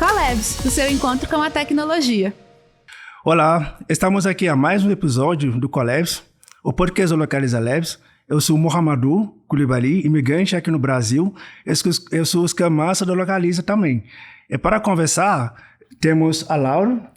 Colabs, o seu encontro com a tecnologia. Olá, estamos aqui a mais um episódio do Colabs, o podcast do Localiza Labs. Eu sou Mohamedou Coulibaly, imigrante aqui no Brasil. Eu sou escamassa do Localiza também. E para conversar, temos a Laura.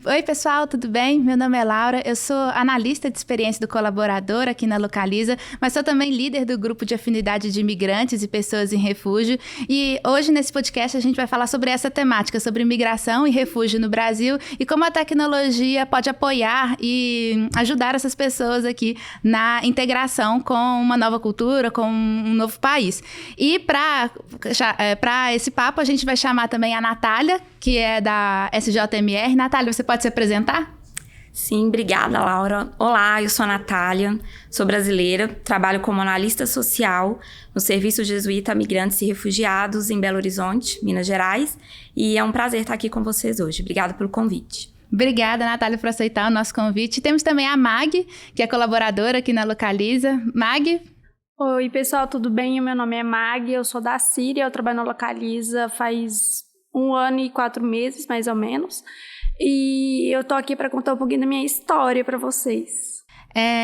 Oi pessoal, tudo bem? Meu nome é Laura, eu sou analista de experiência do colaborador aqui na Localiza, mas sou também líder do grupo de afinidade de imigrantes e pessoas em refúgio. E hoje nesse podcast a gente vai falar sobre essa temática, sobre imigração e refúgio no Brasil e como a tecnologia pode apoiar e ajudar essas pessoas aqui na integração com uma nova cultura, com um novo país. E para esse papo a gente vai chamar também a Natália, que é da SJMR. Natália, você pode se apresentar? Sim, obrigada, Laura. Olá, eu sou a Natália, sou brasileira, trabalho como analista social no Serviço Jesuíta a Migrantes e Refugiados em Belo Horizonte, Minas Gerais, e é um prazer estar aqui com vocês hoje. Obrigada pelo convite. Obrigada, Natália, por aceitar o nosso convite. Temos também a Mag, que é colaboradora aqui na Localiza. Mag? Oi, pessoal, tudo bem? Meu nome é Mag, eu sou da Síria, eu trabalho na Localiza faz 1 ano e 4 meses, mais ou menos. E eu tô aqui para contar um pouquinho da minha história para vocês.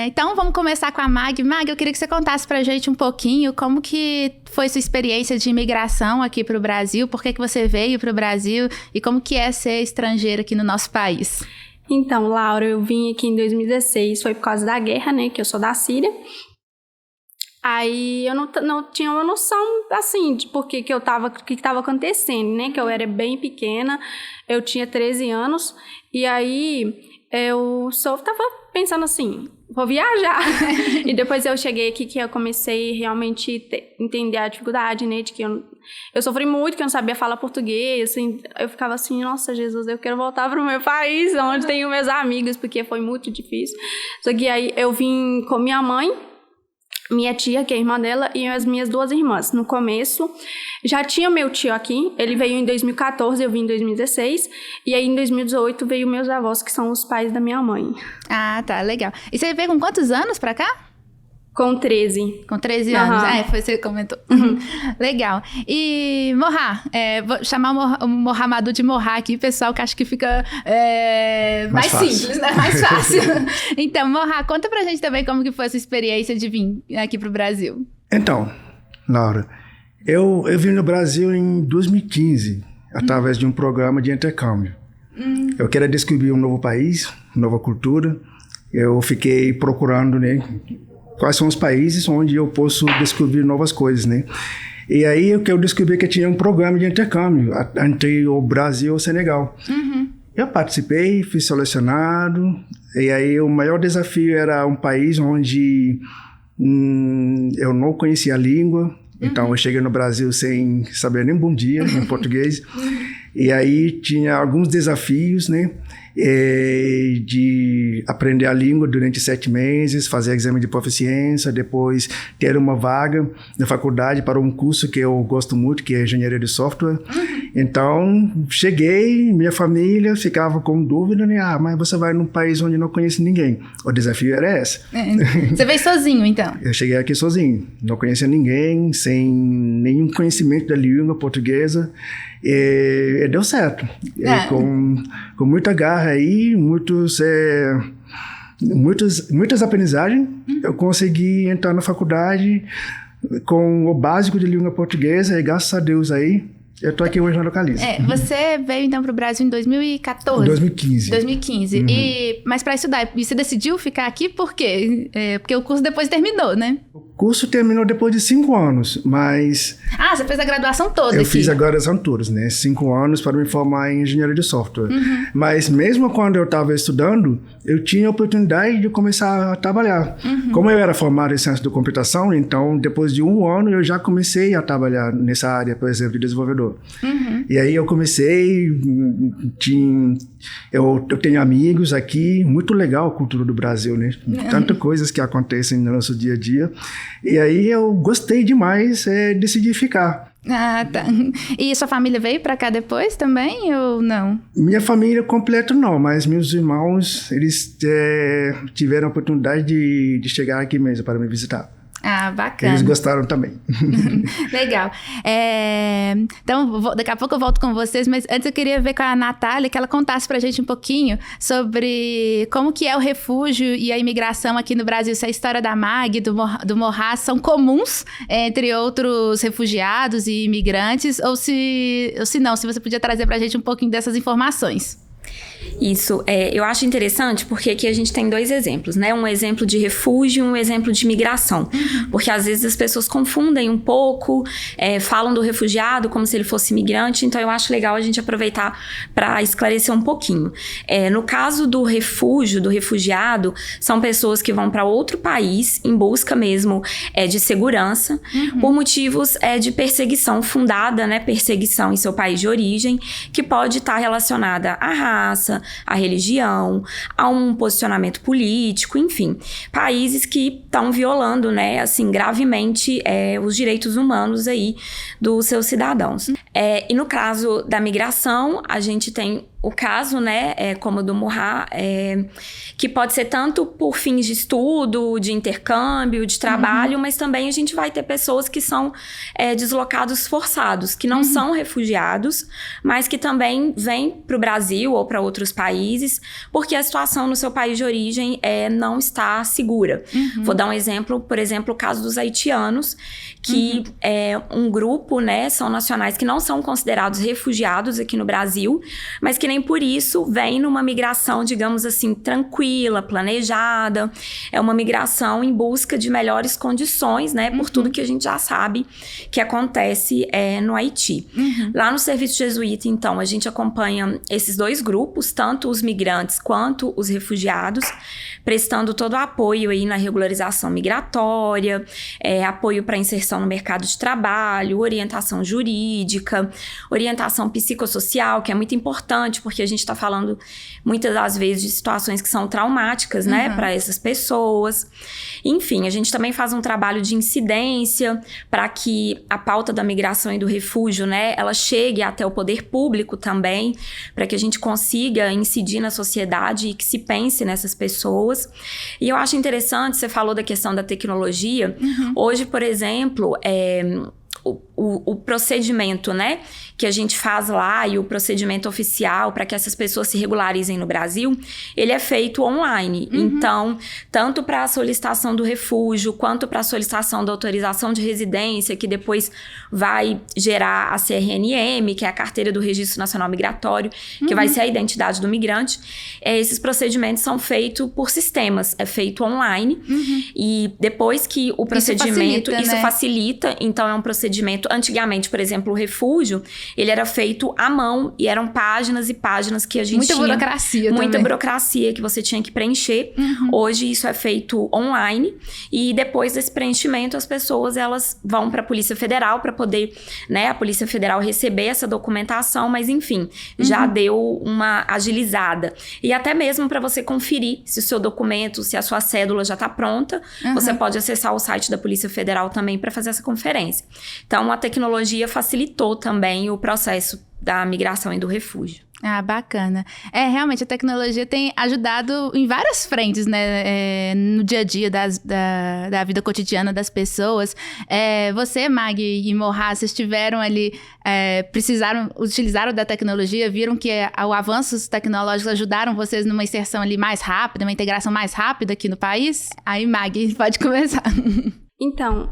Então vamos começar com a Mag. Mag, eu queria que você contasse pra gente um pouquinho como que foi sua experiência de imigração aqui pro Brasil, por que você veio pro Brasil e como que é ser estrangeira aqui no nosso país. Então, Laura, eu vim aqui em 2016, foi por causa da guerra, né, que eu sou da Síria. Aí eu não tinha uma noção, assim, de por que estava acontecendo, né? Que eu era bem pequena, eu tinha 13 anos, e aí eu só estava pensando assim, vou viajar. E depois eu cheguei aqui que eu comecei realmente entender a dificuldade, né? De que eu sofri muito, que eu não sabia falar português, assim, eu ficava assim, nossa, Jesus, eu quero voltar para o meu país, onde tenho meus amigos, porque foi muito difícil. Só que aí eu vim com minha mãe, minha tia, que é a irmã dela, e as minhas 2 irmãs. No começo, já tinha meu tio aqui, ele veio em 2014, eu vim em 2016, e aí em 2018 veio meus avós, que são os pais da minha mãe. Ah, tá, legal. E você veio com quantos anos pra cá? Com 13. Com 13 anos, foi você que comentou. Uhum. Legal. E Morra, vou chamar o Mohamedou de Morra aqui, pessoal, que acho que fica mais simples, né? Mais fácil. Então, Morra, conta pra gente também como que foi essa experiência de vir aqui pro Brasil. Então, Laura, eu vim no Brasil em 2015, através de um programa de intercâmbio. Eu queria descobrir um novo país, nova cultura. Eu fiquei procurando, né, quais são os países onde eu posso descobrir novas coisas, né? E aí eu descobri que tinha um programa de intercâmbio entre o Brasil e o Senegal. Uhum. Eu participei, fui selecionado, e aí o maior desafio era um país onde eu não conhecia a língua, então eu cheguei no Brasil sem saber nem bom dia em português, e aí tinha alguns desafios, né? De aprender a língua durante 7 meses, fazer exame de proficiência, depois ter uma vaga na faculdade para um curso que eu gosto muito, que é engenharia de software. Então, cheguei, minha família ficava com dúvida, né? Mas você vai num país onde não conhece ninguém. O desafio era esse. Você veio sozinho, então? Eu cheguei aqui sozinho, não conhecia ninguém, sem nenhum conhecimento da língua portuguesa. E deu certo. Com muita garra aí, muitas aprendizagens, eu consegui entrar na faculdade com o básico de língua portuguesa e graças a Deus aí, eu tô aqui hoje na Localiza. Você veio então pro Brasil em 2014? 2015. 2015. Uhum. Mas para estudar, e você decidiu ficar aqui por quê? Porque o curso depois terminou, né? O curso terminou depois de 5 anos, mas... você fez a graduação toda Eu aqui? fiz a graduação toda, né? 5 anos para me formar em engenharia de software. Uhum. Mas mesmo quando eu estava estudando, eu tinha a oportunidade de começar a trabalhar. Uhum. Como eu era formado em ciência da computação, então depois de 1 ano eu já comecei a trabalhar nessa área, por exemplo, de desenvolvedor. Uhum. E aí eu comecei, eu tenho amigos aqui, muito legal a cultura do Brasil, né? Tantas coisas que acontecem no nosso dia a dia. E aí eu gostei demais, decidi ficar. Ah, tá. E sua família veio pra cá depois também ou não? Minha família completa não, mas meus irmãos, eles tiveram a oportunidade de chegar aqui mesmo para me visitar. Ah, bacana. Eles gostaram também. Legal. Então, daqui a pouco eu volto com vocês, mas antes eu queria ver com a Natália, que ela contasse pra gente um pouquinho sobre como que é o refúgio e a imigração aqui no Brasil. Se a história da Mag, do Morra são comuns entre outros refugiados e imigrantes, ou se não, se você podia trazer pra gente um pouquinho dessas informações. Isso, eu acho interessante porque aqui a gente tem 2 exemplos, né? Um exemplo de refúgio e um exemplo de migração. Porque às vezes as pessoas confundem um pouco, falam do refugiado como se ele fosse imigrante, então eu acho legal a gente aproveitar para esclarecer um pouquinho. No caso do refúgio, do refugiado, são pessoas que vão para outro país em busca mesmo de segurança, por motivos de perseguição fundada, né? Perseguição em seu país de origem, que pode estar relacionada à raça, à religião, a um posicionamento político, enfim, países que estão violando, né, assim, gravemente os direitos humanos aí dos seus cidadãos. E no caso da migração, a gente tem o caso, né, como do Morra, que pode ser tanto por fins de estudo, de intercâmbio, de trabalho, mas também a gente vai ter pessoas que são deslocados forçados, que não são refugiados, mas que também vêm para o Brasil ou para outros países, porque a situação no seu país de origem não está segura. Vou dar um exemplo, por exemplo, o caso dos haitianos, que é um grupo, né, são nacionais que não são considerados refugiados aqui no Brasil, mas que nem por isso vem numa migração, digamos assim, tranquila, planejada. É uma migração em busca de melhores condições, né, por tudo que a gente já sabe que acontece no Haiti. Lá no Serviço Jesuíta, então, a gente acompanha esses 2 grupos, tanto os migrantes quanto os refugiados, prestando todo o apoio aí na regularização migratória, apoio para inserção no mercado de trabalho, orientação jurídica, orientação psicossocial, que é muito importante, porque a gente está falando muitas das vezes de situações que são traumáticas, né, para essas pessoas. Enfim, a gente também faz um trabalho de incidência para que a pauta da migração e do refúgio, né, ela chegue até o poder público também, para que a gente consiga incidir na sociedade e que se pense nessas pessoas. E eu acho interessante, você falou da questão da tecnologia. Hoje, por exemplo, o procedimento, né, que a gente faz lá e o procedimento oficial para que essas pessoas se regularizem no Brasil, ele é feito online. Então, tanto para a solicitação do refúgio, quanto para a solicitação da autorização de residência, que depois vai gerar a CRNM, que é a Carteira do Registro Nacional Migratório, que vai ser a identidade do migrante, esses procedimentos são feitos por sistemas, é feito online. E depois que o procedimento... Isso facilita, então é um procedimento... Antigamente, por exemplo, o refúgio, ele era feito à mão e eram páginas e páginas que a gente tinha... Muita burocracia que você tinha que preencher. Hoje isso é feito online e depois desse preenchimento as pessoas elas vão para a Polícia Federal para poder, né, a Polícia Federal receber essa documentação, mas enfim, já deu uma agilizada. E até mesmo para você conferir se o seu documento, se a sua cédula já está pronta, você pode acessar o site da Polícia Federal também para fazer essa conferência. Então, a tecnologia facilitou também o processo da migração e do refúgio. Ah, bacana. Realmente, a tecnologia tem ajudado em várias frentes, né? No dia a dia da vida cotidiana das pessoas. Você, Mag e Morra, vocês tiveram ali, utilizaram da tecnologia, viram que os avanços tecnológicos ajudaram vocês numa inserção ali mais rápida, uma integração mais rápida aqui no país? Aí, Mag, pode começar. Então,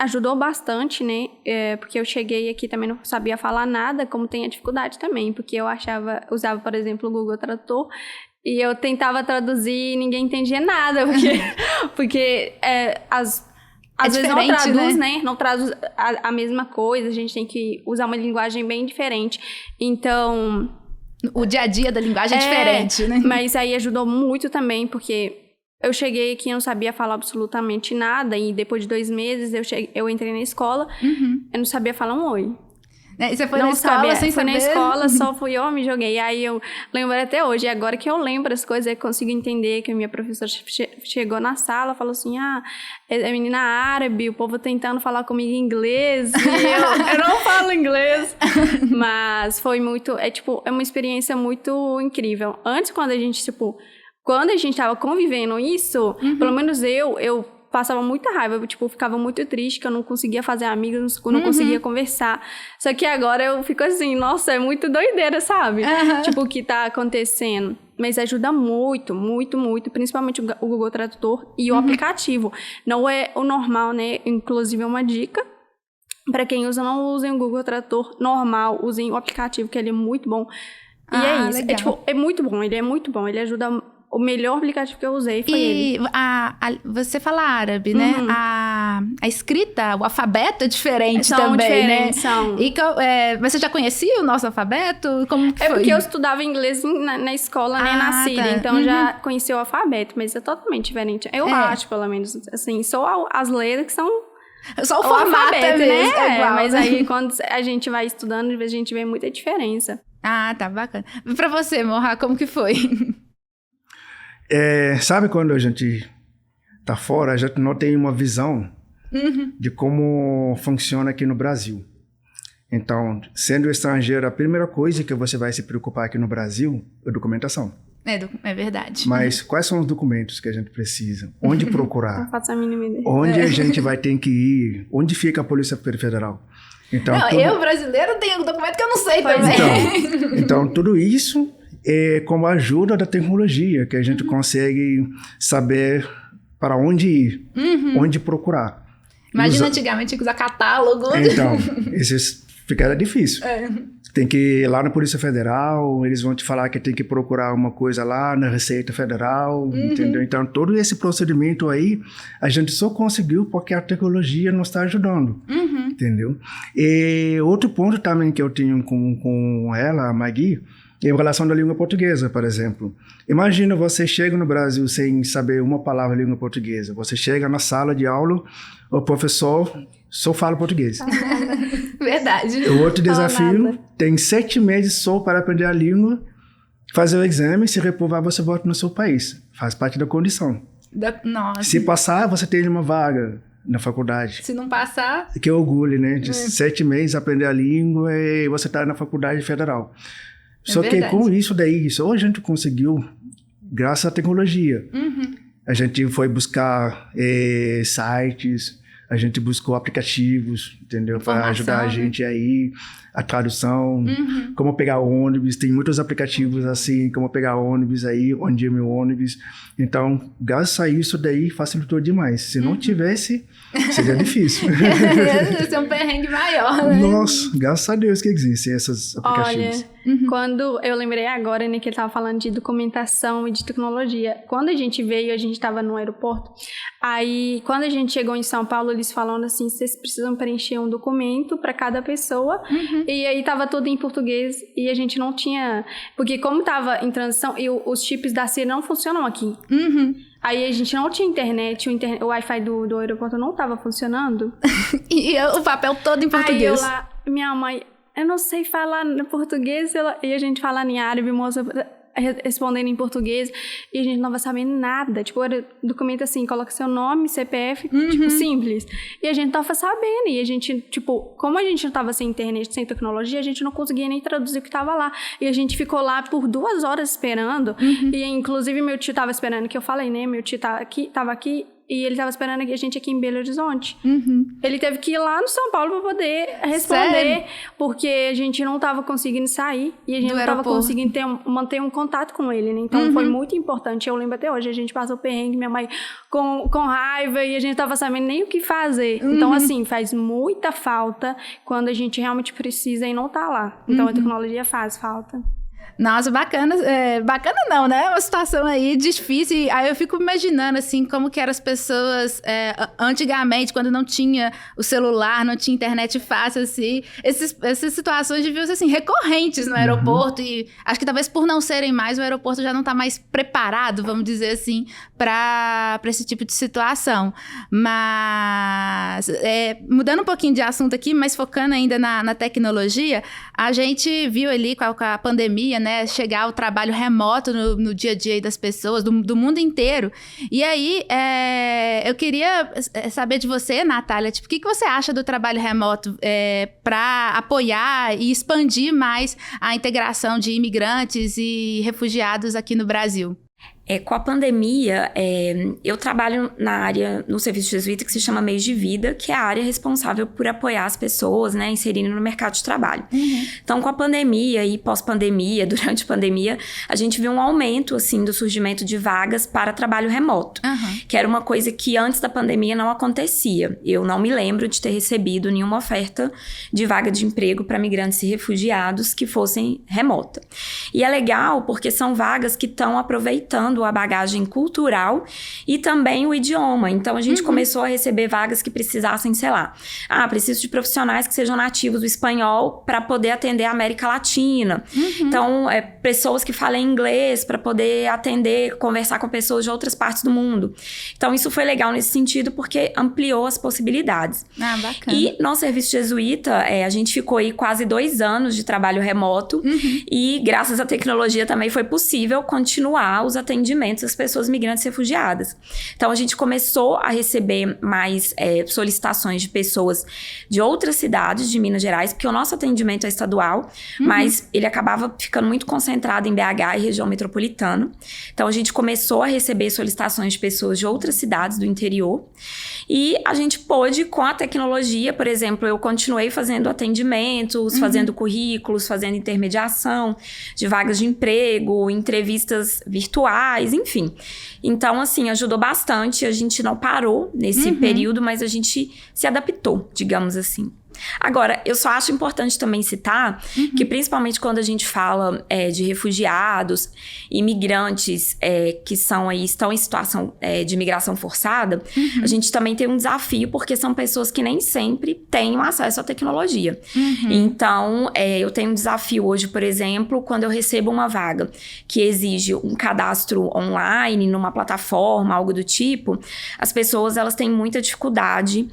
ajudou bastante, né? Porque eu cheguei aqui também não sabia falar nada, como tem a dificuldade também, porque eu usava, por exemplo, o Google Tradutor, e eu tentava traduzir e ninguém entendia nada, porque às vezes não traduz, né? Não traduz a mesma coisa, a gente tem que usar uma linguagem bem diferente. Então... O dia a dia da linguagem é diferente, né? Mas aí ajudou muito também, porque... Eu cheguei aqui e não sabia falar absolutamente nada. E depois de 2 meses, eu entrei na escola. Eu não sabia falar um oi. E você foi na escola sem saber? Fui na escola, só fui eu, me joguei. Aí eu lembro até hoje. E agora que eu lembro as coisas, eu consigo entender que a minha professora chegou na sala, falou assim, é menina árabe, o povo tentando falar comigo em inglês. E eu não falo inglês. Mas foi muito... É uma experiência muito incrível. Antes, quando a gente tava convivendo isso, pelo menos eu passava muita raiva, eu, tipo, ficava muito triste, que eu não conseguia fazer amigos, não conseguia conversar. Só que agora eu fico assim, nossa, é muito doideira, sabe? Tipo, o que tá acontecendo. Mas ajuda muito, muito, muito, principalmente o Google Tradutor e o aplicativo. Não é o normal, né? Inclusive é uma dica. Para quem usa, não usem o Google Tradutor normal, usem o aplicativo, que ele é muito bom. E é isso. É, tipo, é muito bom, ele é muito bom. Ele ajuda. O melhor aplicativo que eu usei foi ele. E você fala árabe, né? A escrita, o alfabeto é diferente são também, diferentes, né? São. E você já conhecia o nosso alfabeto? Como que foi? Porque eu estudava inglês na escola, né? Na Síria. Então, já conheci o alfabeto. Mas é totalmente diferente. Eu acho, pelo menos. Assim, só as letras que são... Só o formato alfabeto, mesmo, né? é igual, Mas né? aí, quando a gente vai estudando, a gente vê muita diferença. Ah, tá bacana. E pra você, Morra, como que foi? Sabe quando a gente tá fora, a gente não tem uma visão de como funciona aqui no Brasil. Então, sendo estrangeiro, a primeira coisa que você vai se preocupar aqui no Brasil é documentação. É verdade. Mas quais são os documentos que a gente precisa? Onde procurar? Não faço a mínima ideia. Onde a gente vai ter que ir? Onde fica a Polícia Federal? Então, eu, brasileiro, tenho documento que eu não sei também. Então, tudo isso é como a ajuda da tecnologia, que a gente consegue saber para onde ir, onde procurar. Imagina antigamente usar catálogo. Então, isso fica difícil. Tem que ir lá na Polícia Federal, eles vão te falar que tem que procurar uma coisa lá na Receita Federal, entendeu? Então, todo esse procedimento aí, a gente só conseguiu porque a tecnologia nos está ajudando, entendeu? E outro ponto também que eu tenho com ela, a Magui, é em relação da língua portuguesa, por exemplo. Imagina você chega no Brasil sem saber uma palavra de língua portuguesa. Você chega na sala de aula, o professor só fala português. Verdade. O outro desafio, tem 7 meses só para aprender a língua, fazer o exame, se reprovar, você volta no seu país. Faz parte da condição. Nossa. Se passar, você tem uma vaga na faculdade. Se não passar... Que orgulho, né? De 7 meses aprender a língua e você está na faculdade federal. Só que com isso daí, só a gente conseguiu, graças à tecnologia. A gente foi buscar sites, a gente buscou aplicativos, entendeu? Para ajudar a gente aí, a tradução, como pegar ônibus. Tem muitos aplicativos assim, como pegar ônibus aí, onde é meu ônibus. Então, graças a isso daí, facilitou demais. Se não tivesse, seria difícil. Ia ser um perrengue maior, né? Nossa, graças a Deus que existem esses aplicativos. Olha, quando eu lembrei agora, né, que ele estava falando de documentação e de tecnologia. Quando a gente veio, a gente estava no aeroporto. Aí, quando a gente chegou em São Paulo, eles falando assim, vocês precisam preencher um documento para cada pessoa. E aí tava tudo em português e a gente não tinha... Porque como tava em transição, e os chips da Síria não funcionam aqui. Aí a gente não tinha internet, o Wi-Fi do aeroporto não tava funcionando. E o papel todo em português. Aí eu lá, minha mãe, eu não sei falar português, e a gente falando em árabe, moça... respondendo em português, e a gente não vai sabendo nada, tipo, era documento assim, coloca seu nome, CPF, tipo, simples, e a gente não tava sabendo, e a gente, tipo, como a gente não tava sem internet, sem tecnologia, a gente não conseguia nem traduzir o que tava lá, e a gente ficou lá por 2 horas esperando, e inclusive meu tio tava esperando, que eu falei, né, meu tio tava aqui, e ele tava esperando a gente aqui em Belo Horizonte. Ele teve que ir lá no São Paulo pra poder responder. Sério? Porque a gente não tava conseguindo sair. E a gente não tava conseguindo manter um contato com ele, né? Então, foi muito importante. Eu lembro até hoje. A gente passou perrengue, minha mãe com raiva. E a gente tava sabendo nem o que fazer. Então, assim, faz muita falta quando a gente realmente precisa e não tá lá. Então, a tecnologia faz falta. Nossa, bacana. Bacana não, né? Uma situação aí difícil. Aí eu fico imaginando, assim, como que eram as pessoas antigamente, quando não tinha o celular, não tinha internet fácil, assim. Essas situações deviam ser, assim, recorrentes no aeroporto. E acho que talvez por não serem mais, o aeroporto já não está mais preparado, vamos dizer assim, para esse tipo de situação. Mas, mudando um pouquinho de assunto aqui, mas focando ainda na tecnologia, a gente viu ali com a pandemia, né, chegar o trabalho remoto no dia a dia das pessoas, do mundo inteiro. E aí, eu queria saber de você, Natália, tipo, o que você acha do trabalho remoto para apoiar e expandir mais a integração de imigrantes e refugiados aqui no Brasil? Com a pandemia, eu trabalho na área, no serviço jesuíta, que se chama Meios de Vida, que é a área responsável por apoiar as pessoas, né, inserirem no mercado de trabalho. Então, com a pandemia e pós-pandemia, durante a pandemia, a gente viu um aumento, assim, do surgimento de vagas para trabalho remoto, que era uma coisa que antes da pandemia não acontecia. Eu não me lembro de ter recebido nenhuma oferta de vaga de emprego para migrantes e refugiados que fossem remota. E é legal porque são vagas que estão aproveitando a bagagem cultural e também o idioma. Então, a gente começou a receber vagas que precisassem, sei lá, preciso de profissionais que sejam nativos do espanhol para poder atender a América Latina. Então, pessoas que falem inglês para poder atender, conversar com pessoas de outras partes do mundo. Então, isso foi legal nesse sentido porque ampliou as possibilidades. Bacana. E no serviço jesuíta, a gente ficou aí quase 2 anos de trabalho remoto e graças à tecnologia também foi possível continuar os atendimentos das pessoas migrantes e refugiadas. Então, a gente começou a receber mais solicitações de pessoas de outras cidades de Minas Gerais, porque o nosso atendimento é estadual, mas ele acabava ficando muito concentrado em BH e região metropolitana. Então, a gente começou a receber solicitações de pessoas de outras cidades do interior e a gente pôde, com a tecnologia, por exemplo, eu continuei fazendo atendimentos, fazendo currículos, fazendo intermediação de vagas de emprego, entrevistas virtuais, enfim. Então, assim, ajudou bastante. A gente não parou nesse período, mas a gente se adaptou, digamos assim. Agora, eu só acho importante também citar que, principalmente quando a gente fala de refugiados, imigrantes que estão em situação de migração forçada, a gente também tem um desafio, porque são pessoas que nem sempre têm acesso à tecnologia. Então, eu tenho um desafio hoje, por exemplo, quando eu recebo uma vaga que exige um cadastro online, numa plataforma, algo do tipo, as pessoas, elas têm muita dificuldade.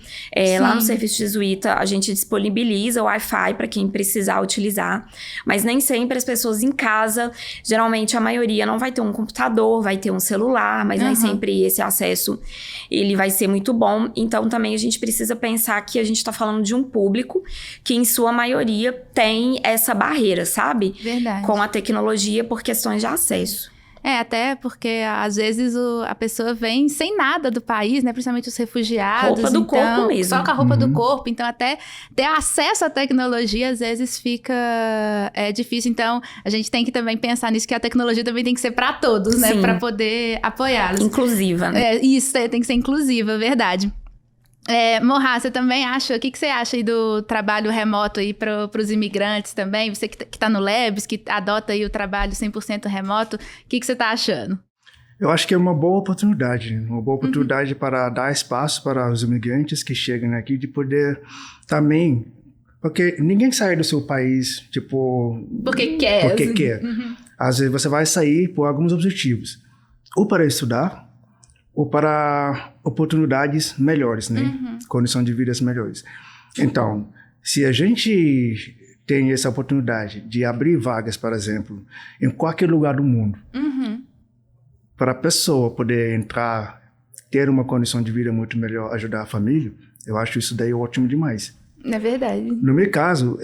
Lá no serviço jesuíta, a gente disponibiliza o Wi-Fi para quem precisar utilizar, mas nem sempre as pessoas em casa, geralmente a maioria não vai ter um computador, vai ter um celular, mas nem sempre esse acesso ele vai ser muito bom. Então também a gente precisa pensar que a gente está falando de um público que em sua maioria tem essa barreira, sabe? Verdade. Com a tecnologia por questões de acesso. Até porque às vezes a pessoa vem sem nada do país, né? Principalmente os refugiados. Roupa do corpo mesmo. Só com a roupa do corpo. Então, até ter acesso à tecnologia, às vezes fica difícil. Então, a gente tem que também pensar nisso, que a tecnologia também tem que ser para todos, né? Para poder apoiá-los. Inclusiva, né? Isso, tem que ser inclusiva, verdade. Morra, você também acha, o que você acha aí do trabalho remoto aí para os imigrantes também? Você que está no Labs, que adota aí o trabalho 100% remoto, o que você está achando? Eu acho que é uma boa oportunidade para dar espaço para os imigrantes que chegam aqui de poder também, porque ninguém sai do seu país, tipo... Porque quer. Às vezes você vai sair por alguns objetivos, ou para estudar, ou para oportunidades melhores, né? Condições de vida melhores. Então, se a gente tem essa oportunidade de abrir vagas, por exemplo, em qualquer lugar do mundo, para a pessoa poder entrar, ter uma condição de vida muito melhor, ajudar a família, eu acho isso daí ótimo demais. É verdade. No meu caso,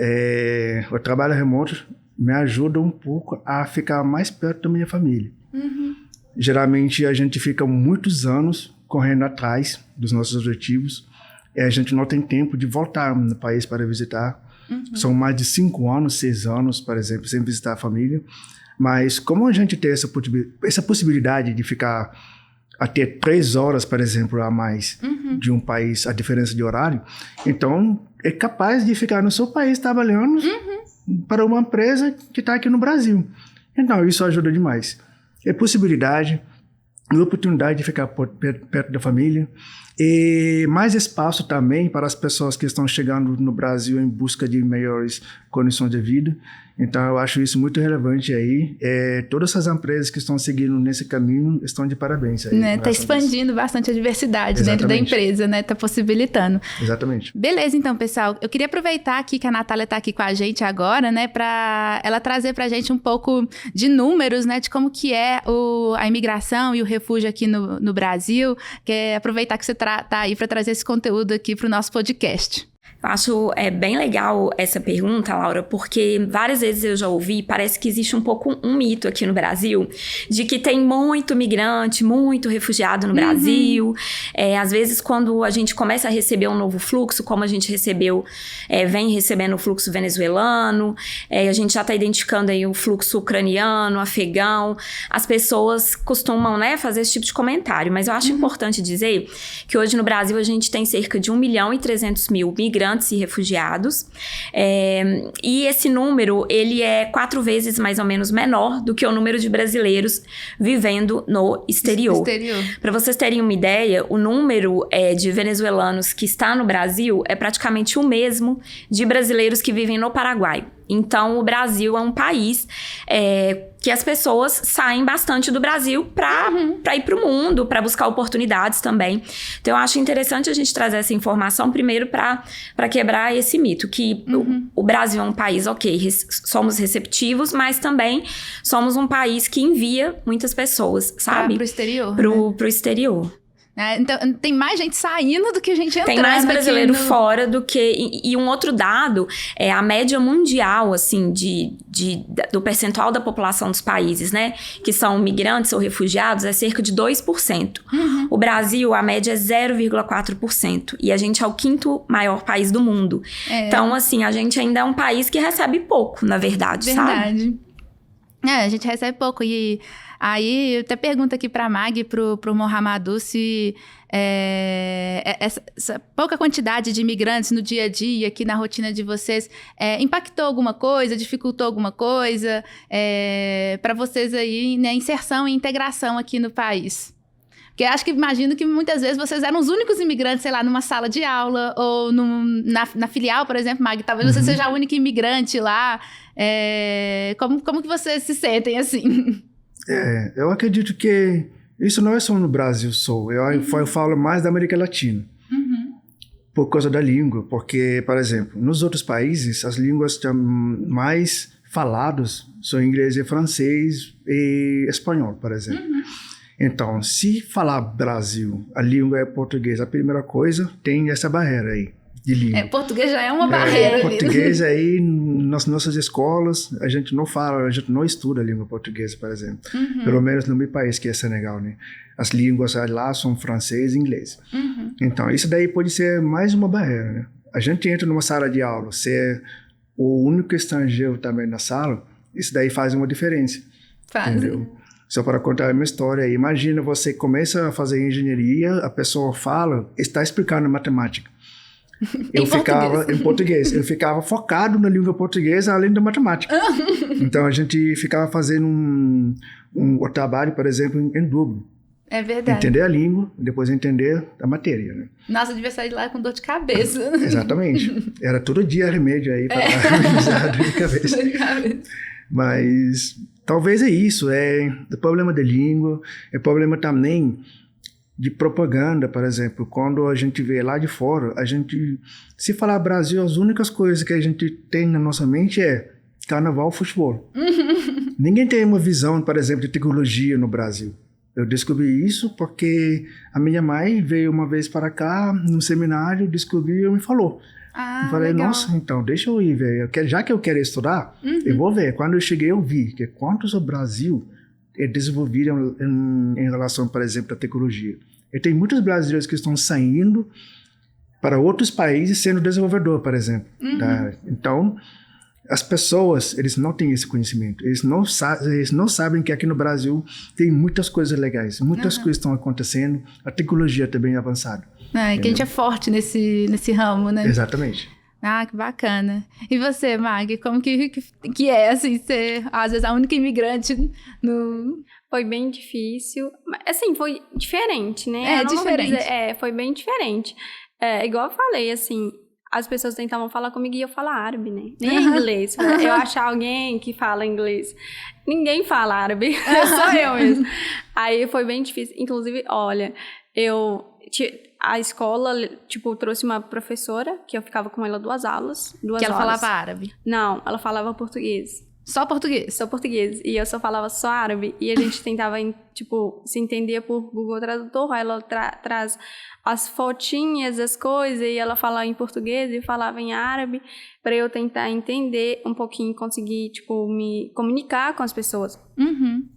o trabalho remoto me ajuda um pouco a ficar mais perto da minha família. Geralmente a gente fica muitos anos correndo atrás dos nossos objetivos e a gente não tem tempo de voltar no país para visitar. São mais de 5 anos, 6 anos, por exemplo, sem visitar a família. Mas como a gente tem essa possibilidade de ficar até 3 horas, por exemplo, a mais de um país, a diferença de horário, então é capaz de ficar no seu país trabalhando para uma empresa que está aqui no Brasil. Então isso ajuda demais. É possibilidade, é oportunidade de ficar perto da família e mais espaço também para as pessoas que estão chegando no Brasil em busca de melhores condições de vida. Então, eu acho isso muito relevante aí. Todas essas empresas que estão seguindo nesse caminho estão de parabéns. Está expandindo bastante a diversidade dentro da empresa, né? Está possibilitando. Exatamente. Beleza, então, pessoal. Eu queria aproveitar aqui que a Natália está aqui com a gente agora, né? Para ela trazer para a gente um pouco de números, né? De como que é a imigração e o refúgio aqui no Brasil. Aproveitar que você tá aí para trazer esse conteúdo aqui para o nosso podcast. Acho bem legal essa pergunta, Laura, porque várias vezes eu já ouvi, parece que existe um pouco um mito aqui no Brasil, de que tem muito migrante, muito refugiado no Brasil. Às vezes, quando a gente começa a receber um novo fluxo, como a gente vem recebendo o fluxo venezuelano, a gente já está identificando aí o fluxo ucraniano, afegão, as pessoas costumam, né, fazer esse tipo de comentário, mas eu acho importante dizer que hoje no Brasil a gente tem cerca de 1.300.000 migrantes e refugiados, e esse número, ele é 4 vezes mais ou menos menor do que o número de brasileiros vivendo no exterior. Para vocês terem uma ideia, o número de venezuelanos que está no Brasil é praticamente o mesmo de brasileiros que vivem no Paraguai. Então, o Brasil é um país que as pessoas saem bastante do Brasil para ir para o mundo, para buscar oportunidades também. Então, eu acho interessante a gente trazer essa informação primeiro para quebrar esse mito, que o Brasil é um país, somos receptivos, mas também somos um país que envia muitas pessoas, sabe? Para o exterior. Pro exterior. Então, tem mais gente saindo do que gente entrando. Tem mais brasileiro fora do que... E um outro dado, a média mundial, assim, do percentual da população dos países, né? Que são migrantes ou refugiados, é cerca de 2%. O Brasil, a média é 0,4%. E a gente é o 5º maior país do mundo. Então, assim, a gente ainda é um país que recebe pouco, na verdade, sabe? A gente recebe pouco. E aí, eu até pergunto aqui pra Mag e pro Mohamedou se essa pouca quantidade de imigrantes no dia a dia, aqui na rotina de vocês, impactou alguma coisa, dificultou alguma coisa para vocês aí, né, inserção e integração aqui no país? Porque imagino que muitas vezes vocês eram os únicos imigrantes, sei lá, numa sala de aula ou na filial, por exemplo, Mag, talvez você seja a única imigrante lá. Como que vocês se sentem assim? Eu acredito que isso não é só no Brasil eu falo mais da América Latina. Por causa da língua, porque, por exemplo, nos outros países, as línguas mais faladas são inglês e francês e espanhol, por exemplo. Então, se falar Brasil, a língua é português, a primeira coisa, tem essa barreira aí de língua. Português já é uma barreira. Português aí, nas nossas escolas, a gente não estuda a língua portuguesa, por exemplo. Pelo menos no meu país, que é Senegal, né? As línguas lá são francês e inglês. Então, isso daí pode ser mais uma barreira, né? A gente entra numa sala de aula, ser o único estrangeiro também na sala, isso daí faz uma diferença. Entendeu? Só para contar uma história, imagina você começa a fazer engenharia, a pessoa está explicando matemática. Em português. Eu ficava focado na língua portuguesa além da matemática. Então a gente ficava fazendo um trabalho, por exemplo, em duplo. É verdade. Entender a língua, depois entender a matéria, né? Nossa, devia sair de lá com dor de cabeça. Exatamente. Era todo dia remédio aí para amenizar a dor de cabeça. Mas talvez é isso, o problema da língua, é problema também de propaganda, por exemplo. Quando a gente vê lá de fora, se falar Brasil, as únicas coisas que a gente tem na nossa mente é carnaval, futebol. Ninguém tem uma visão, por exemplo, de tecnologia no Brasil. Eu descobri isso porque a minha mãe veio uma vez para cá, num seminário, descobriu e me falou. Eu falei, legal. Nossa, então, deixa eu ir ver. Já que eu quero estudar, eu vou ver. Quando eu cheguei, eu vi que quantos o Brasil é desenvolvido em relação, por exemplo, à tecnologia. E tem muitos brasileiros que estão saindo para outros países sendo desenvolvedor, por exemplo. Então, as pessoas, eles não têm esse conhecimento. Eles não sabem que aqui no Brasil tem muitas coisas legais. Muitas coisas estão acontecendo. A tecnologia também é avançada. Que a gente é forte nesse ramo, né? Exatamente. Que bacana. E você, Mag, como que é, assim, ser, às vezes, a única imigrante no... Foi bem difícil. Assim, foi diferente, né? Diferente. Foi bem diferente. Igual eu falei, assim, as pessoas tentavam falar comigo e eu falar árabe, né? Nem inglês. Eu achar alguém que fala inglês. Ninguém fala árabe. Só eu mesmo. Aí foi bem difícil. Inclusive, olha, a escola, trouxe uma professora, que eu ficava com ela 2 aulas. Que ela falava árabe? Não, ela falava português. Só português? Só português. E eu só falava só árabe. E a gente tentava, tipo, se entender por Google Tradutor. Aí ela traz as fotinhas, as coisas, e ela falava em português e falava em árabe, para eu tentar entender um pouquinho e conseguir, tipo, me comunicar com as pessoas. Uhum.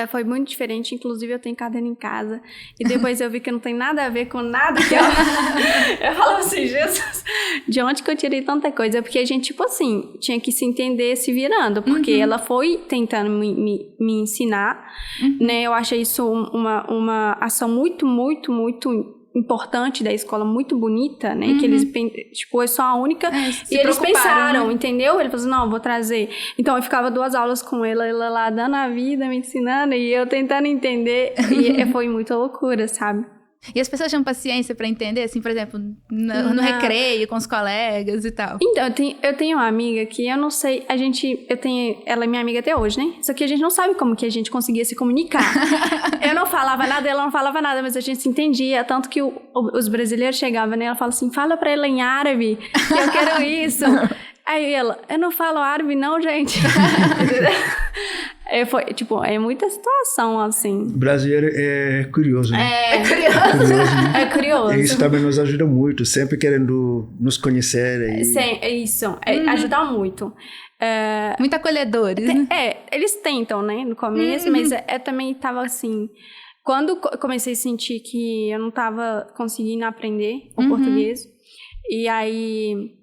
Foi muito diferente, inclusive eu tenho caderno em casa, e depois eu vi que não tem nada a ver com nada que eu falava assim, Jesus, de onde que eu tirei tanta coisa? Porque a gente, tipo assim, tinha que se entender se virando, porque ela foi tentando me ensinar, né, eu achei isso uma ação muito, muito, muito importante da escola, muito bonita, né, que eles, tipo, eu sou a única, e eles pensaram, né? Entendeu? Ele falou assim, não, vou trazer. Então, eu ficava 2 aulas com ela lá dando a vida, me ensinando, e eu tentando entender, e foi muita loucura, sabe? E as pessoas tinham paciência pra entender, assim, por exemplo, no recreio, com os colegas e tal? Então, eu tenho uma amiga que eu não sei, ela é minha amiga até hoje, né? Só que a gente não sabe como que a gente conseguia se comunicar. Eu não falava nada, ela não falava nada, mas a gente se entendia, tanto que os brasileiros chegavam, né? Ela fala assim, fala pra ela em árabe, que eu quero isso. Aí ela, eu não falo árabe não, gente. Foi, tipo, é muita situação, assim. O brasileiro é curioso, né? É curioso. Né? É curioso. Isso também nos ajuda muito, sempre querendo nos conhecer. Isso, ajuda muito. Muito acolhedores, né? Eles tentam, né, no começo, mas também tava assim... Quando comecei a sentir que eu não tava conseguindo aprender o português, e aí...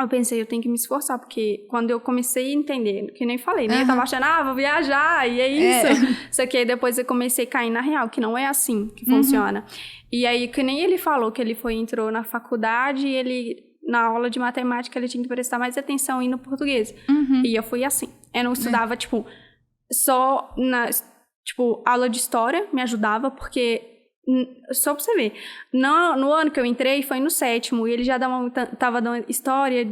Eu pensei, eu tenho que me esforçar, porque quando eu comecei a entender, que nem falei, né? Eu tava achando, vou viajar, e é isso. Só que aí depois eu comecei a cair na real, que não é assim que funciona. E aí, que nem ele falou, que ele entrou na faculdade, e ele, na aula de matemática, ele tinha que prestar mais atenção no português. E eu fui assim. Eu não estudava, tipo, só tipo, aula de história me ajudava, porque... Só pra você ver, no ano que eu entrei, foi no 7º, e ele já tava dando história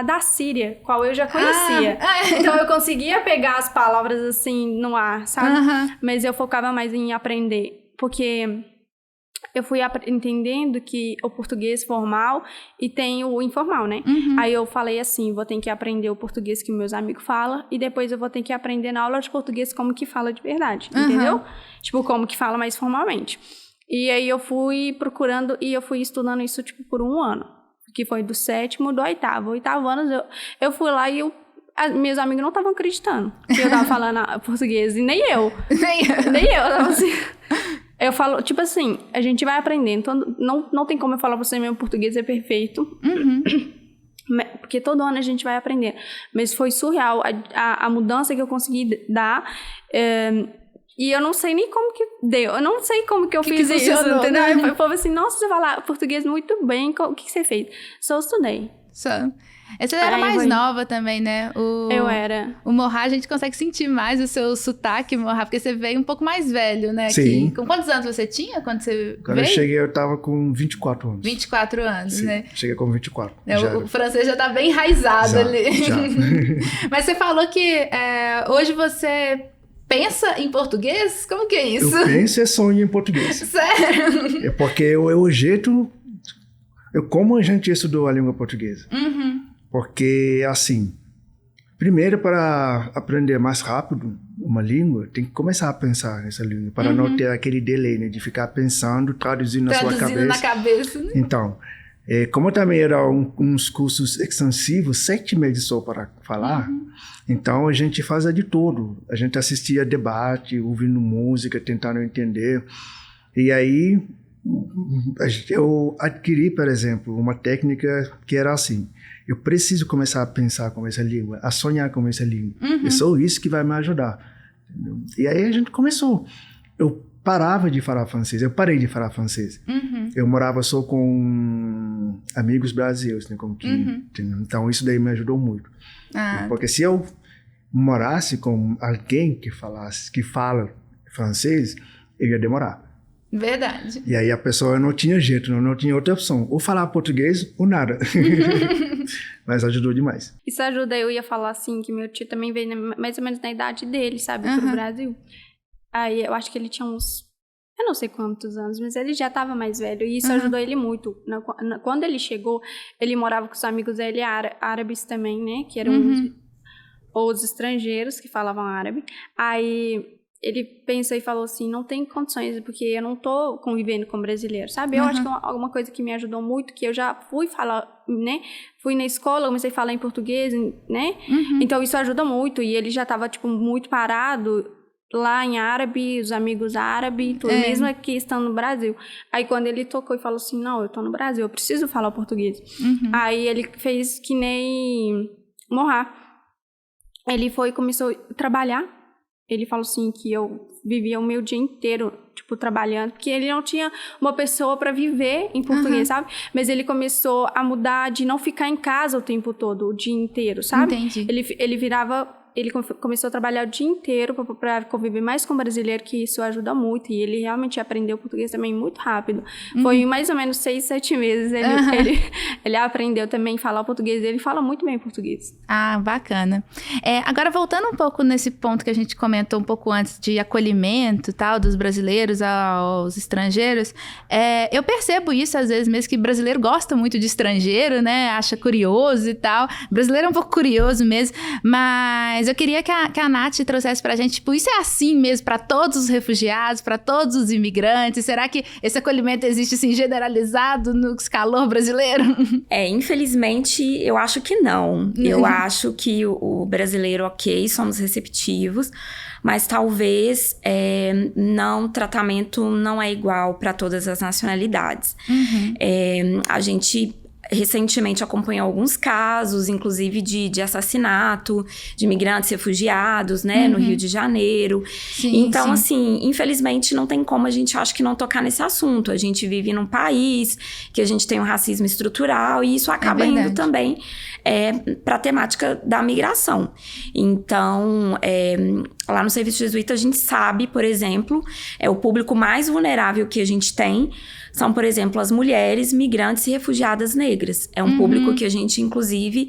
da Síria, qual eu já conhecia. Então eu conseguia pegar as palavras assim no ar, sabe? Mas eu focava mais em aprender, porque eu fui entendendo que o português formal e tem o informal, né? Aí eu falei assim, vou ter que aprender o português que meus amigos falam, e depois eu vou ter que aprender na aula de português como que fala de verdade, entendeu? Tipo, como que fala mais formalmente. E aí eu fui procurando e eu fui estudando isso, tipo, por 1 ano. Que foi do 7º do 8º. 8º ano, eu fui lá e meus amigos não estavam acreditando que eu tava falando português. E nem eu. Nem eu. Eu tava assim... Eu falo, tipo assim, a gente vai aprendendo. Então, não tem como eu falar pra você, meu português é perfeito. Porque todo ano a gente vai aprender. Mas foi surreal a mudança que eu consegui dar... E eu não sei nem como que deu. Eu não sei como que eu fiz isso, entendeu? Né? Eu falei assim, nossa, você fala português muito bem. O que você fez? Só estudei. Só. Você era mais nova também, né? Eu era. O Mohá, a gente consegue sentir mais o seu sotaque, Mohá, porque você veio um pouco mais velho, né? Sim. Com quantos anos você tinha quando você Quando veio? eu cheguei, eu tava com 24 anos. 24 anos, Sim, né? Cheguei com 24. O francês já tá bem enraizado ali. Já. Mas você falou que hoje você... pensa em português? Como que é isso? Eu penso e sonho em português. Sério? É porque é o jeito... Como a gente estudou a língua portuguesa. Porque, assim... Primeiro, para aprender mais rápido uma língua, tem que começar a pensar nessa língua. Para não ter aquele delay, né? De ficar pensando, traduzindo na sua cabeça. Traduzindo na cabeça, né? Então... como também eram uns cursos extensivos, 7 meses só para falar, então a gente fazia de tudo. A gente assistia debate, ouvindo música, tentando entender. E aí eu adquiri, por exemplo, uma técnica que era assim: eu preciso começar a pensar com essa língua, a sonhar com essa língua. É só isso que vai me ajudar. Entendeu? E aí a gente começou. Eu parava de falar francês, eu parei de falar francês. Eu morava só com amigos brasileiros, né? Então isso daí me ajudou muito. Porque se eu morasse com alguém que fala francês, eu ia demorar. Verdade. E aí a pessoa não tinha jeito, não tinha outra opção. Ou falar português ou nada. Mas ajudou demais. Isso ajuda, eu ia falar assim, que meu tio também veio mais ou menos na idade dele, sabe? Pro Brasil. Aí eu acho que ele tinha uns... Eu não sei quantos anos, mas ele já estava mais velho. E isso ajudou ele muito. Quando ele chegou, ele morava com os amigos dele árabes também, né? Que eram ou os estrangeiros que falavam árabe. Aí ele pensou e falou assim, não tem condições, porque eu não tô convivendo com brasileiro, sabe? Eu acho que alguma coisa que me ajudou muito, que eu já fui falar, né? Fui na escola, comecei a falar em português, né? Então isso ajuda muito, e ele já tava, tipo, muito parado lá em árabe, os amigos árabes, tudo, mesmo aqui estando no Brasil. Aí quando ele tocou e falou assim, não, eu tô no Brasil, eu preciso falar português. Aí ele fez que nem Morra. Ele foi e começou a trabalhar. Ele falou assim que eu vivia o meu dia inteiro, tipo, trabalhando, porque ele não tinha uma pessoa para viver em português, sabe? Mas ele começou a mudar de não ficar em casa o tempo todo, o dia inteiro, sabe? Entendi. Ele começou a trabalhar o dia inteiro para conviver mais com o brasileiro, que isso ajuda muito. E ele realmente aprendeu português também muito rápido. Foi mais ou menos 6, 7 meses. Ele aprendeu também a falar o português. Ele fala muito bem português. Ah, bacana. Agora, voltando um pouco nesse ponto que a gente comentou um pouco antes de acolhimento, tal, dos brasileiros aos estrangeiros, eu percebo isso às vezes mesmo, que brasileiro gosta muito de estrangeiro, né? Acha curioso e tal. O brasileiro é um pouco curioso mesmo, mas eu queria que a Nath trouxesse pra gente, tipo, isso é assim mesmo para todos os refugiados, para todos os imigrantes? Será que esse acolhimento existe, assim, generalizado no calor brasileiro? Infelizmente, eu acho que não. Eu acho que o brasileiro, ok, somos receptivos, mas talvez o tratamento não é igual para todas as nacionalidades. A gente recentemente acompanhou alguns casos, inclusive de assassinato de imigrantes refugiados, né, no Rio de Janeiro. Então, assim, infelizmente não tem como a gente, acho que, não tocar nesse assunto. A gente vive num país que a gente tem um racismo estrutural e isso acaba indo também para a temática da migração. Então, lá no Serviço Jesuíta a gente sabe, por exemplo, o público mais vulnerável que a gente tem são, por exemplo, as mulheres migrantes e refugiadas negras. É um público que a gente, inclusive,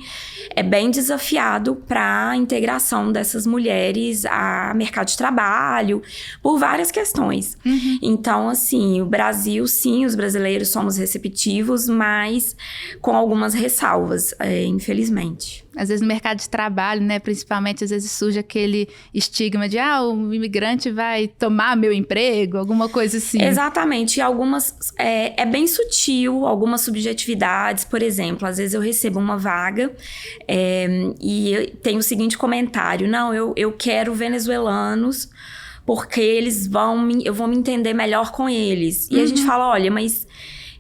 é bem desafiado para a integração dessas mulheres a mercado de trabalho, por várias questões. Então, assim, o Brasil, sim, os brasileiros somos receptivos, mas com algumas ressalvas, infelizmente. Às vezes no mercado de trabalho, né, principalmente, às vezes surge aquele estigma de, o imigrante vai tomar meu emprego, alguma coisa assim. Exatamente, e algumas, é bem sutil, algumas subjetividades, por exemplo, às vezes eu recebo uma vaga e tem o seguinte comentário, não, eu quero venezuelanos porque eu vou me entender melhor com eles. E a gente fala, olha, mas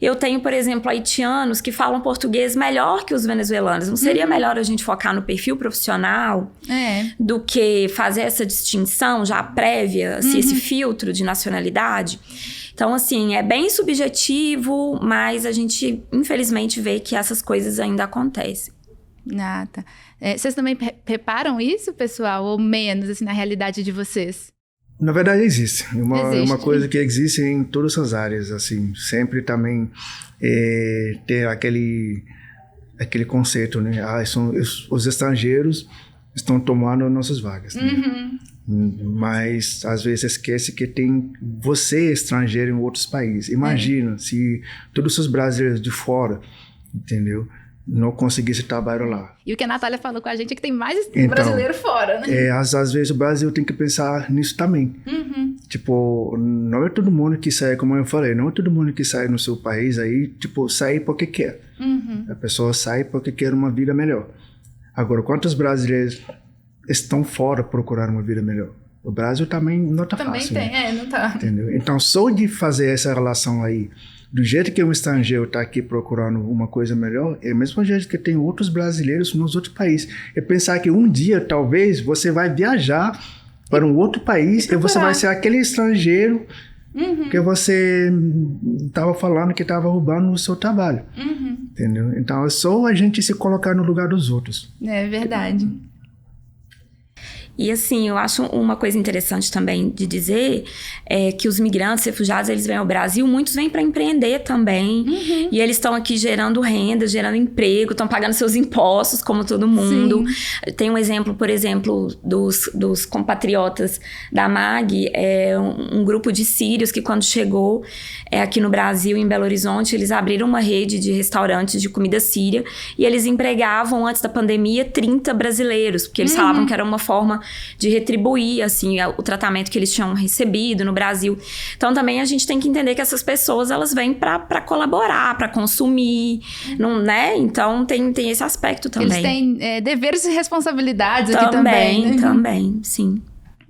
eu tenho, por exemplo, haitianos que falam português melhor que os venezuelanos. Não seria melhor a gente focar no perfil profissional do que fazer essa distinção já prévia, assim, esse filtro de nacionalidade? Então, assim, é bem subjetivo, mas a gente, infelizmente, vê que essas coisas ainda acontecem. Ah, tá. Vocês também reparam isso, pessoal? Ou menos, assim, na realidade de vocês? Na verdade, existe. Uma coisa que existe em todas as áreas, assim. Sempre também ter aquele conceito, né? Os estrangeiros estão tomando nossas vagas. Né? Mas, às vezes, esquece que tem você estrangeiro em outros países. Imagina se todos os brasileiros de fora, entendeu? Não conseguisse trabalhar lá. E o que a Natália falou com a gente é que tem mais brasileiro fora, né? Às vezes o Brasil tem que pensar nisso também. Tipo, não é todo mundo que sai, como eu falei, não é todo mundo que sai no seu país aí, tipo, sai porque quer. A pessoa sai porque quer uma vida melhor. Agora, quantos brasileiros estão fora procurando uma vida melhor? O Brasil também não tá fácil. Também tem, não tá. Entendeu? Então, só de fazer essa relação aí, do jeito que um estrangeiro está aqui procurando uma coisa melhor, é o mesmo jeito que tem outros brasileiros nos outros países. É pensar que um dia, talvez, você vai viajar para um outro país e você vai ser aquele estrangeiro que você estava falando que estava roubando o seu trabalho. Entendeu? Então, é só a gente se colocar no lugar dos outros. É verdade. E assim, eu acho uma coisa interessante também de dizer é que os migrantes, refugiados, eles vêm ao Brasil, muitos vêm para empreender também. E eles estão aqui gerando renda, gerando emprego, estão pagando seus impostos, como todo mundo. Sim. Tem um exemplo, por exemplo, dos compatriotas da MAG, um grupo de sírios que quando chegou aqui no Brasil, em Belo Horizonte, eles abriram uma rede de restaurantes de comida síria e eles empregavam, antes da pandemia, 30 brasileiros, porque eles falavam que era uma forma de retribuir, assim, o tratamento que eles tinham recebido no Brasil. Então, também a gente tem que entender que essas pessoas, elas vêm para colaborar, para consumir, não, né? Então, tem esse aspecto também. Eles têm deveres e responsabilidades aqui também, né? Também, sim.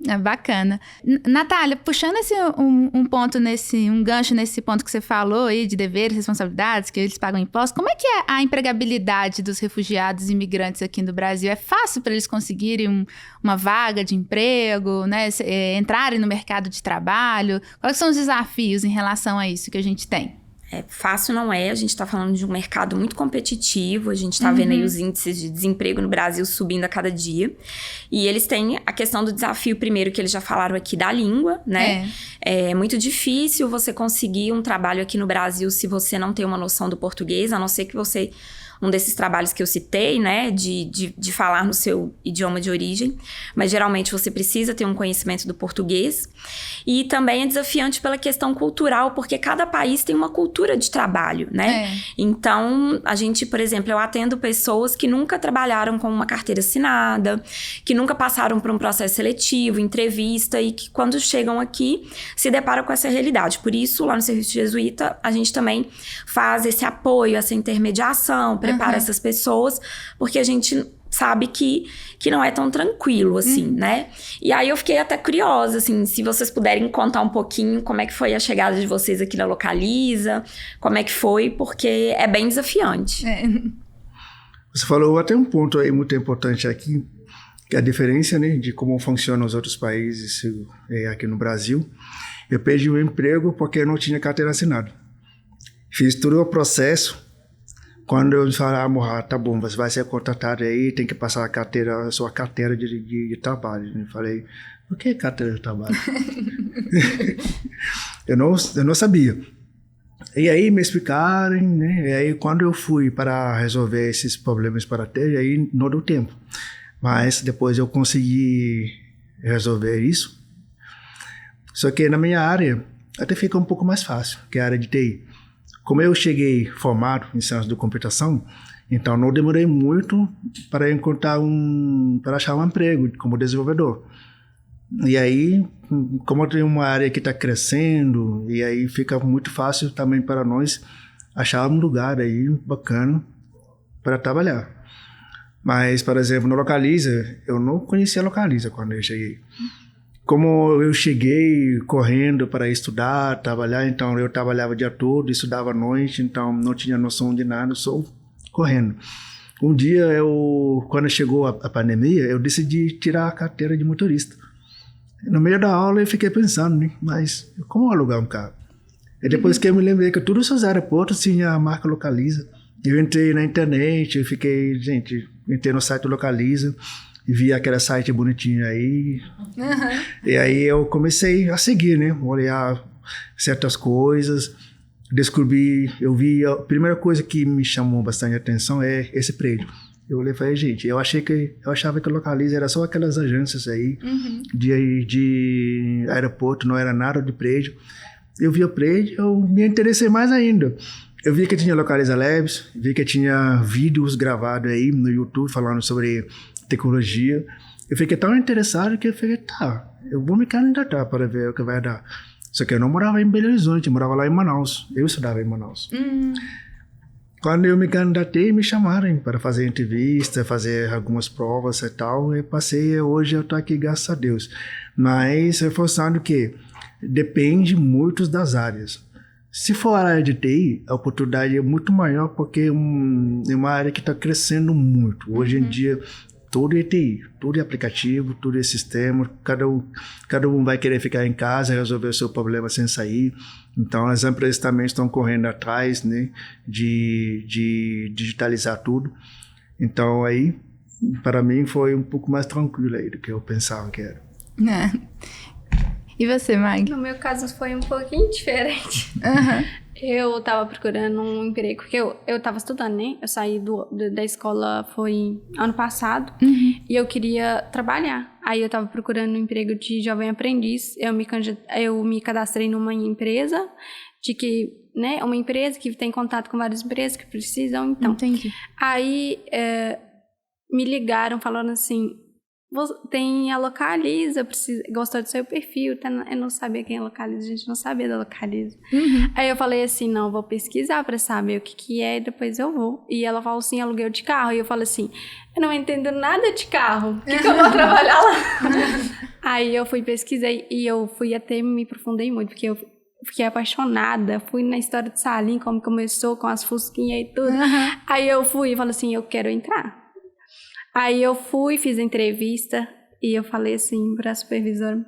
É bacana. Natália, puxando um ponto um gancho nesse ponto que você falou aí de deveres, responsabilidades, que eles pagam impostos, como é que é a empregabilidade dos refugiados e imigrantes aqui no Brasil? É fácil para eles conseguirem uma vaga de emprego, né? Entrarem no mercado de trabalho? Quais são os desafios em relação a isso que a gente tem? Fácil não é, a gente está falando de um mercado muito competitivo, a gente está vendo aí os índices de desemprego no Brasil subindo a cada dia, e eles têm a questão do desafio, primeiro, que eles já falaram aqui, da língua, né? É muito difícil você conseguir um trabalho aqui no Brasil se você não tem uma noção do português, a não ser que você... Um desses trabalhos que eu citei, né, de falar no seu idioma de origem, mas geralmente você precisa ter um conhecimento do português. E também é desafiante pela questão cultural, porque cada país tem uma cultura de trabalho, né? Então, a gente, por exemplo, eu atendo pessoas que nunca trabalharam com uma carteira assinada, que nunca passaram por um processo seletivo, entrevista, e que quando chegam aqui se deparam com essa realidade. Por isso, lá no Serviço Jesuíta, a gente também faz esse apoio, essa intermediação, prepara essas pessoas, porque a gente sabe que não é tão tranquilo, assim, né? E aí eu fiquei até curiosa, assim, se vocês puderem contar um pouquinho como é que foi a chegada de vocês aqui na Localiza, como é que foi, porque é bem desafiante. Você falou até um ponto aí muito importante aqui, que é a diferença, né, de como funcionam os outros países aqui no Brasil. Eu perdi o emprego porque eu não tinha carteira assinada. Fiz todo o processo. Quando eu falei, tá bom, você vai ser contratado aí, tem que passar a sua carteira de trabalho. Eu falei, o que é carteira de trabalho? eu não sabia. E aí me explicaram, né? E aí quando eu fui para resolver esses problemas para ter, aí não deu tempo. Mas depois eu consegui resolver isso. Só que na minha área até fica um pouco mais fácil, que é a área de TI. Como eu cheguei formado em ciência da computação, então não demorei muito para para achar um emprego como desenvolvedor. E aí, como tem uma área que está crescendo, e aí fica muito fácil também para nós achar um lugar aí bacana para trabalhar. Mas, por exemplo, no Localiza, eu não conhecia a Localiza quando eu cheguei. Como eu cheguei correndo para estudar, trabalhar, então eu trabalhava o dia todo, estudava à noite, então não tinha noção de nada, só correndo. Um dia, quando chegou a pandemia, eu decidi tirar a carteira de motorista. No meio da aula eu fiquei pensando, né? Mas como alugar um carro? E depois que eu me lembrei que todos os aeroportos tinham a marca Localiza, eu entrei na internet, entrei no site Localiza, vi aquele site bonitinho aí, e aí eu comecei a seguir, né, olhar certas coisas, a primeira coisa que me chamou bastante atenção é esse prédio. Eu olhei e falei, gente, eu achava que a Localiza era só aquelas agências aí de aeroporto, não era nada de prédio. Eu vi o prédio, eu me interessei mais ainda. Eu vi que tinha Localiza Labs, vi que tinha vídeos gravados aí no YouTube falando sobre tecnologia. Eu fiquei tão interessado que eu falei, eu vou me candidatar para ver o que vai dar. Só que eu não morava em Belo Horizonte, eu morava lá em Manaus. Eu estudava em Manaus. Quando eu me candidatei, me chamaram para fazer entrevista, fazer algumas provas e tal. Eu passei, hoje eu estou aqui, graças a Deus. Mas reforçando que depende muito das áreas. Se for a área de TI, a oportunidade é muito maior porque é uma área que está crescendo muito. Hoje em dia, tudo é TI, tudo é aplicativo, tudo é sistema, cada um vai querer ficar em casa, resolver o seu problema sem sair. Então, as empresas também estão correndo atrás, né, de digitalizar tudo. Então, aí, para mim foi um pouco mais tranquilo aí do que eu pensava que era. E você, Mag? No meu caso foi um pouquinho diferente. Eu tava procurando um emprego, porque eu tava estudando, né? Eu saí da escola foi ano passado e eu queria trabalhar. Aí eu tava procurando um emprego de jovem aprendiz. Eu me cadastrei numa empresa né? Uma empresa que tem contato com várias empresas que precisam, então. Entendi. Aí me ligaram falando assim, tem a Localiza, gostou do seu perfil, eu não sabia quem é a Localiza, a gente não sabia da Localiza. Aí eu falei assim, não, vou pesquisar pra saber o que é e depois eu vou. E ela falou assim, aluguel de carro, e eu falei assim, eu não entendo nada de carro, o que eu vou trabalhar lá? Aí eu fui pesquisar e eu fui até me aprofundei muito, porque eu fiquei apaixonada, fui na história de Salim, como começou com as fusquinhas e tudo. Aí eu fui e falei assim, eu quero entrar. Aí eu fui, fiz a entrevista e eu falei assim pra supervisora,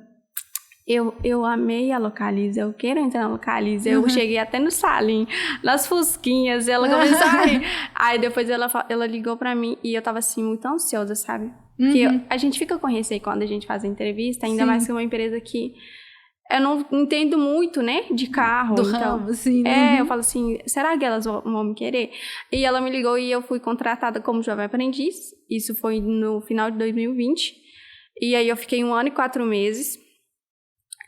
eu amei a Localiza, eu quero entrar na Localiza. Eu cheguei até no Salim, nas fusquinhas, ela começou a rir. Aí depois ela ligou pra mim e eu tava assim muito ansiosa, sabe? Porque a gente fica com receio quando a gente faz a entrevista, ainda mais que é uma empresa que eu não entendo muito, né, de carro. Do então, ramo, assim. eu falo assim, será que elas vão me querer? E ela me ligou e eu fui contratada como jovem aprendiz. Isso foi no final de 2020. E aí eu fiquei 1 ano e 4 meses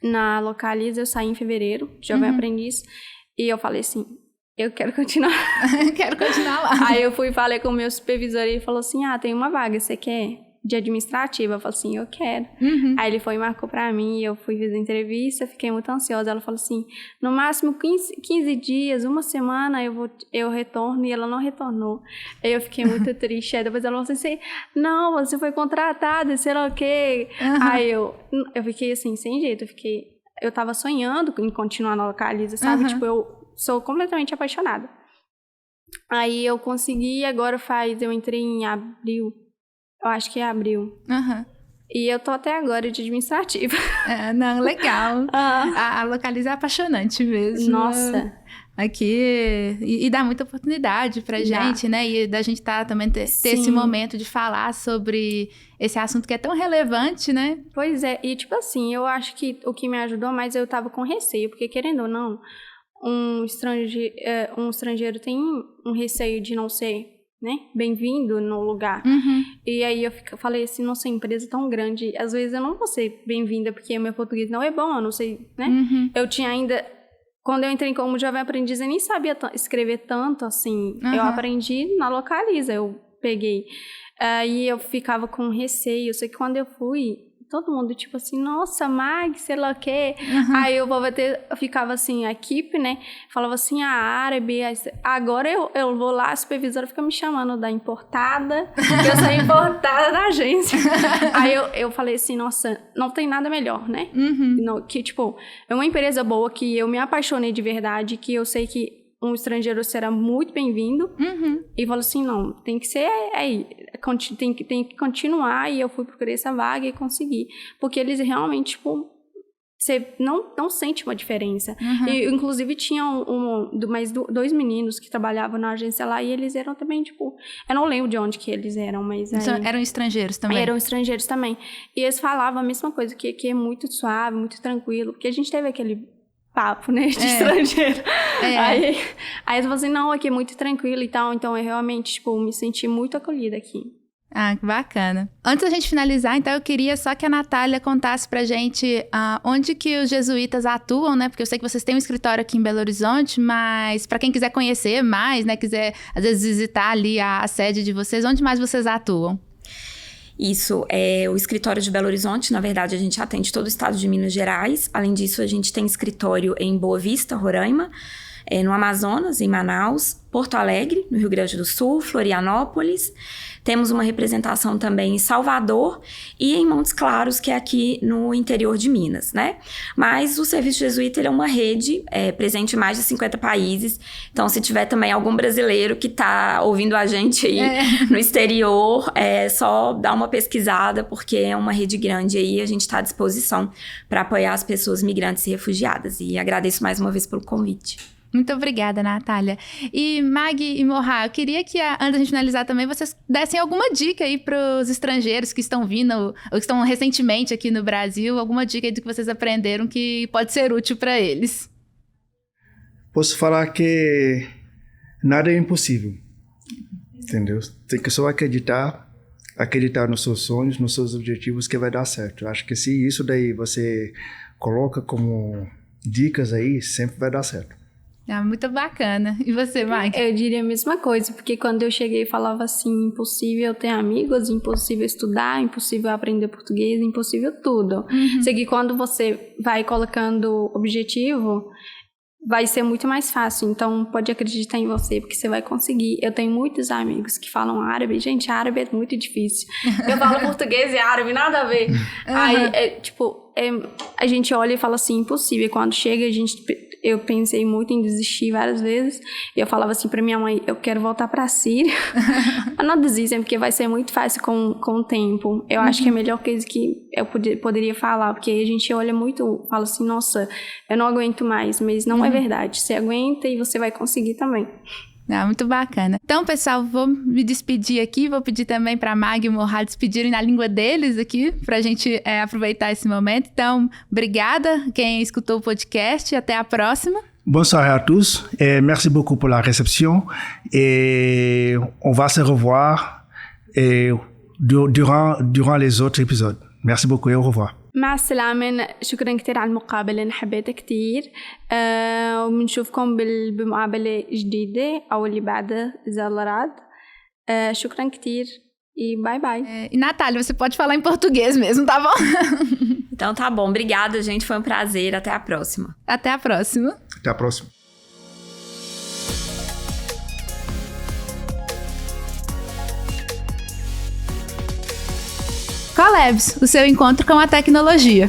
na Localiza. Eu saí em fevereiro, jovem aprendiz. E eu falei assim, eu quero continuar. Quero continuar lá. Aí eu fui e falei com o meu supervisor e ele falou assim, tem uma vaga, você quer? De administrativa, eu falei assim, eu quero. Aí ele foi e marcou pra mim, eu fui fazer a entrevista, fiquei muito ansiosa. Ela falou assim, no máximo 15 dias, 1 semana eu retorno, e ela não retornou. Aí eu fiquei muito triste. Aí depois ela falou assim, não, você foi contratada, sei lá o quê. Aí eu fiquei assim, sem jeito, eu tava sonhando em continuar na Localiza, sabe? Tipo, eu sou completamente apaixonada. Aí eu consegui, agora eu entrei em abril. Eu acho que é abril. E eu tô até agora de administrativa. Não, legal. A Localiza é apaixonante mesmo. Nossa. Aqui, e dá muita oportunidade pra gente, né? E da gente também ter esse momento de falar sobre esse assunto que é tão relevante, né? Pois é, e tipo assim, eu acho que o que me ajudou mais, eu tava com receio, porque querendo ou não, um estrangeiro tem um receio de não ser, né, bem-vindo no lugar. E aí eu falei assim, nossa, empresa tão grande, às vezes eu não vou ser bem-vinda porque o meu português não é bom, eu não sei, né? Eu tinha ainda, quando eu entrei como jovem aprendiz, eu nem sabia escrever tanto, assim. Eu aprendi na Localiza, eu peguei. Aí eu ficava com receio, só que quando eu fui, todo mundo, tipo assim, nossa, Mag, sei lá o quê. Aí o povo ficava assim, a equipe, né? Falava assim, a árabe. Agora eu vou lá, a supervisora fica me chamando da importada, que eu sou importada da agência. Aí eu falei assim, nossa, não tem nada melhor, né? Que, tipo, é uma empresa boa, que eu me apaixonei de verdade, que eu sei que um estrangeiro será muito bem-vindo. E falou assim, não, tem que ser aí, tem que continuar. E eu fui procurar essa vaga e consegui, porque eles realmente, tipo, você não sente uma diferença. E inclusive tinha mais 2 meninos que trabalhavam na agência lá, e eles eram também, tipo, eu não lembro de onde que eles eram, mas eram estrangeiros também? Eram estrangeiros também. E eles falavam a mesma coisa, que é muito suave, muito tranquilo, porque a gente teve aquele papo, né, de estrangeiro. Aí eles falaram assim, não, aqui é muito tranquilo e tal. Então eu realmente, tipo, me senti muito acolhida aqui. Que bacana. Antes da gente finalizar, então, eu queria só que a Natália contasse pra gente onde que os jesuítas atuam, né? Porque eu sei que vocês têm um escritório aqui em Belo Horizonte, mas pra quem quiser conhecer mais, né, quiser, às vezes, visitar ali a sede de vocês, onde mais vocês atuam? Isso, o escritório de Belo Horizonte, na verdade, a gente atende todo o estado de Minas Gerais. Além disso, a gente tem escritório em Boa Vista, Roraima, no Amazonas, em Manaus, Porto Alegre, no Rio Grande do Sul, Florianópolis. Temos uma representação também em Salvador e em Montes Claros, que é aqui no interior de Minas, né? Mas o Serviço Jesuíta, ele é uma rede presente em mais de 50 países. Então, se tiver também algum brasileiro que está ouvindo a gente aí no exterior, é só dar uma pesquisada, porque é uma rede grande aí, a gente está à disposição para apoiar as pessoas migrantes e refugiadas. E agradeço mais uma vez pelo convite. Muito obrigada, Natália. E Maggie e Morra, eu queria que, antes da gente finalizar também, vocês dessem alguma dica aí para os estrangeiros que estão vindo, ou que estão recentemente aqui no Brasil, alguma dica aí do que vocês aprenderam que pode ser útil para eles. Posso falar que nada é impossível, entendeu? Tem que só acreditar nos seus sonhos, nos seus objetivos, que vai dar certo. Eu acho que se isso daí você coloca como dicas aí, sempre vai dar certo. Muito bacana. E você, Maggie? Eu diria a mesma coisa, porque quando eu cheguei e falava assim, impossível ter amigos, impossível estudar, impossível aprender português, impossível tudo. Sei que quando você vai colocando objetivo, vai ser muito mais fácil. Então, pode acreditar em você, porque você vai conseguir. Eu tenho muitos amigos que falam árabe. Gente, árabe é muito difícil. Eu falo português e árabe, nada a ver. Aí, a gente olha e fala assim, impossível. Quando chega, eu pensei muito em desistir várias vezes. E eu falava assim pra minha mãe, eu quero voltar pra Síria. Mas não desistem, porque vai ser muito fácil com o tempo. Eu acho que é a melhor coisa que eu poderia falar, porque a gente olha muito, fala assim, nossa, eu não aguento mais, mas não é verdade. Você aguenta e você vai conseguir também. Muito bacana. Então, pessoal, vou me despedir aqui, vou pedir também para a Maggie e o Morra despedirem na língua deles aqui, para a gente aproveitar esse momento. Então, obrigada quem escutou o podcast e até a próxima. Bonsoir à tous et merci beaucoup pour la réception et on va se revoir durant les autres épisodes. Merci beaucoup et au revoir. مع السلامة. شكرا كتير على المقابلة، أنا حبيتها كتير. وبنشوفكم بمقابلة جديدة أو اللي بعدها إذا الله راد. شكرا كتير e bye bye. E Natália, você pode falar em português mesmo, tá bom? Então tá bom, obrigada, gente, foi um prazer, até a próxima. Até a próxima. Até a próxima. Collabs, o seu encontro com a tecnologia.